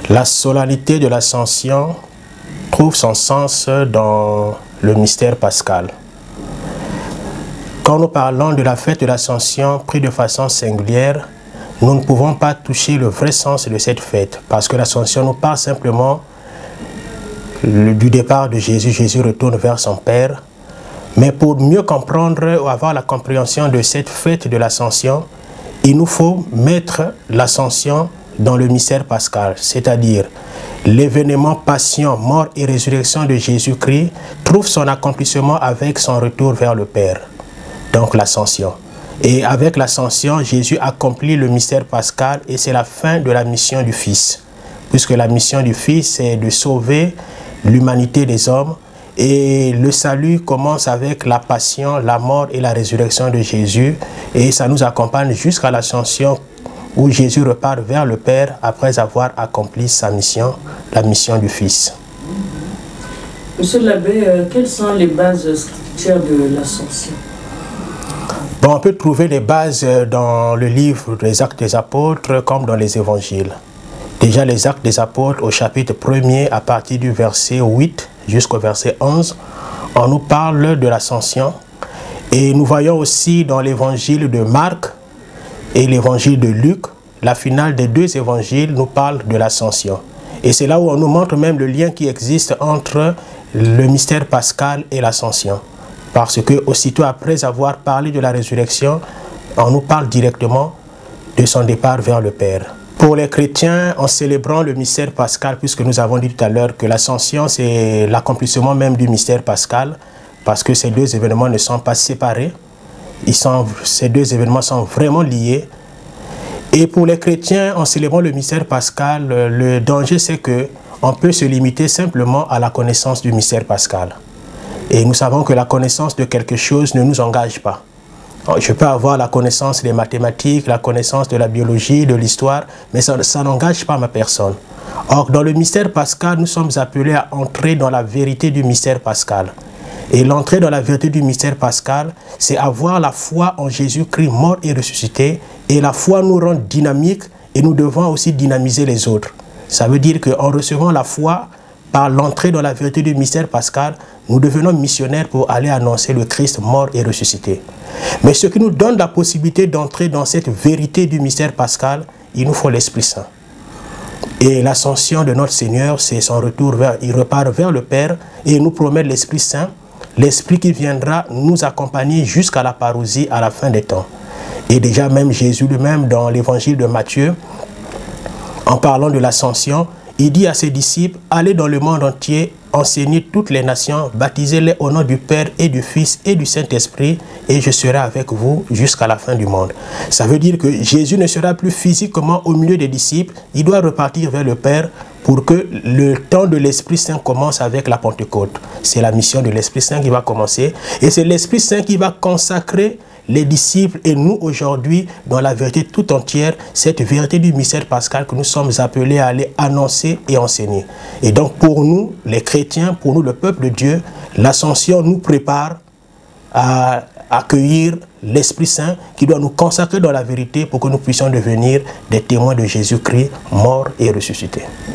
La solennité de l'Ascension trouve son sens dans le mystère pascal. Quand nous parlons de la fête de l'Ascension prise de façon singulière, nous ne pouvons pas toucher le vrai sens de cette fête, parce que l'Ascension nous parle simplement du départ de Jésus. Jésus retourne vers son Père. Mais pour mieux comprendre ou avoir la compréhension de cette fête de l'Ascension, il nous faut mettre l'Ascension dans le mystère pascal, c'est-à-dire l'événement passion, mort et résurrection de Jésus-Christ trouve son accomplissement avec son retour vers le Père, donc l'Ascension. Et avec l'Ascension, Jésus accomplit le mystère pascal et c'est la fin de la mission du Fils, puisque la mission du Fils c'est de sauver l'humanité des hommes. Et le salut commence avec la passion, la mort et la résurrection de Jésus. Et ça nous accompagne jusqu'à l'Ascension où Jésus repart vers le Père après avoir accompli sa mission, la mission du Fils. Monsieur l'abbé, quelles sont les bases scriptures de l'Ascension? Bon, on peut trouver les bases dans le livre des Actes des Apôtres comme dans les Évangiles. Déjà les Actes des Apôtres au chapitre 1er à partir du verset 8 jusqu'au verset 11, on nous parle de l'Ascension. Et nous voyons aussi dans l'évangile de Marc et l'évangile de Luc, la finale des deux évangiles nous parle de l'Ascension. Et c'est là où on nous montre même le lien qui existe entre le mystère pascal et l'Ascension. Parce que aussitôt après avoir parlé de la résurrection, on nous parle directement de son départ vers le Père. Pour les chrétiens, en célébrant le mystère pascal, puisque nous avons dit tout à l'heure que l'Ascension, c'est l'accomplissement même du mystère pascal, parce que ces deux événements ne sont pas séparés, ces deux événements sont vraiment liés. Et pour les chrétiens, en célébrant le mystère pascal, le danger c'est qu'on peut se limiter simplement à la connaissance du mystère pascal. Et nous savons que la connaissance de quelque chose ne nous engage pas. Je peux avoir la connaissance des mathématiques, la connaissance de la biologie, de l'histoire, mais ça n'engage pas ma personne. Or, dans le mystère pascal, nous sommes appelés à entrer dans la vérité du mystère pascal. Et l'entrée dans la vérité du mystère pascal, c'est avoir la foi en Jésus-Christ mort et ressuscité. Et la foi nous rend dynamiques et nous devons aussi dynamiser les autres. Ça veut dire qu'en recevant la foi, par l'entrée dans la vérité du mystère pascal, nous devenons missionnaires pour aller annoncer le Christ mort et ressuscité. Mais ce qui nous donne la possibilité d'entrer dans cette vérité du mystère pascal, il nous faut l'Esprit Saint. Et l'ascension de notre Seigneur, c'est son retour il repart vers le Père et il nous promet l'Esprit Saint, l'Esprit qui viendra nous accompagner jusqu'à la parousie à la fin des temps. Et déjà même Jésus lui-même dans l'évangile de Matthieu, en parlant de l'ascension, il dit à ses disciples, allez dans le monde entier, enseignez toutes les nations, baptisez-les au nom du Père et du Fils et du Saint-Esprit, et je serai avec vous jusqu'à la fin du monde. Ça veut dire que Jésus ne sera plus physiquement au milieu des disciples, il doit repartir vers le Père pour que le temps de l'Esprit Saint commence avec la Pentecôte. C'est la mission de l'Esprit Saint qui va commencer, et c'est l'Esprit Saint qui va consacrer les disciples et nous aujourd'hui dans la vérité tout entière, cette vérité du mystère pascal que nous sommes appelés à aller annoncer et enseigner. Et donc pour nous, les chrétiens, pour nous le peuple de Dieu, l'ascension nous prépare à accueillir l'Esprit Saint qui doit nous consacrer dans la vérité pour que nous puissions devenir des témoins de Jésus-Christ mort et ressuscité.